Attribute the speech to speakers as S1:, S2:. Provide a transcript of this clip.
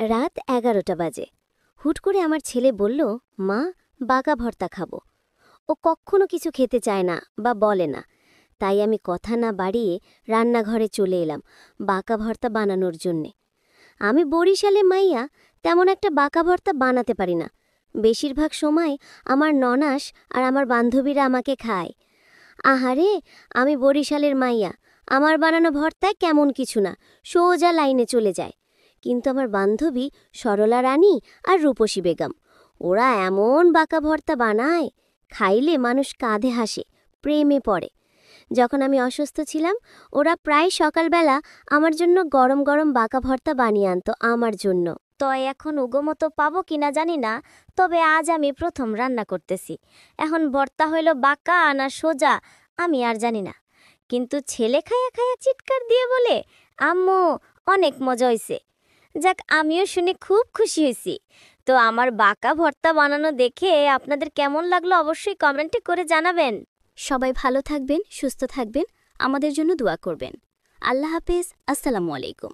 S1: রাত 11টা বাজে। হুট করে আমার ছেলে বলল, মা, বাঁকা ভর্তা খাবো। ও কখনো কিছু খেতে চায় না বা বলে না। তাই আমি কথা না বাড়িয়ে রান্নাঘরে চলে এলাম বাঁকা ভর্তা বানানোর জন্যে। আমি বরিশালে মাইয়া, তেমন একটা বাঁকা ভর্তা বানাতে পারি না। বেশিরভাগ সময় আমার ননাস আর আমার বান্ধবীরা আমাকে খায়। আহারে, আমি বরিশালের মাইয়া, আমার বানানো ভর্তায় কেমন কিছু না, সোজা লাইনে চলে যায়। কিন্তু আমার বান্ধবী সরলা রানী আর রূপসী বেগম, ওরা এমন বাঁকা ভর্তা বানায়, খাইলে মানুষ কাঁধে হাসে, প্রেমে পড়ে। যখন আমি অসুস্থ ছিলাম, ওরা প্রায় সকালবেলা আমার জন্য গরম গরম বাঁকা ভর্তা বানিয়ে আনতো আমার জন্য।
S2: তো এখন উগমতো পাবো কিনা জানি না, তবে আজ আমি প্রথম রান্না করতেছি। এখন ভর্তা হইল বাঁকা না সোজা আমি আর জানি না, কিন্তু ছেলে খায়া খায়া চিৎকার দিয়ে বলে, আম্মু, অনেক মজা হইছে। যাক, আমিও শুনে খুব খুশি হয়েছি। তো আমার বাঁকা ভর্তা বানানো দেখে আপনাদের কেমন লাগলো অবশ্যই কমেন্টে করে জানাবেন।
S1: সবাই ভালো থাকবেন, সুস্থ থাকবেন, আমাদের জন্য দোয়া করবেন। আল্লাহ হাফেজ, আসসালামু আলাইকুম।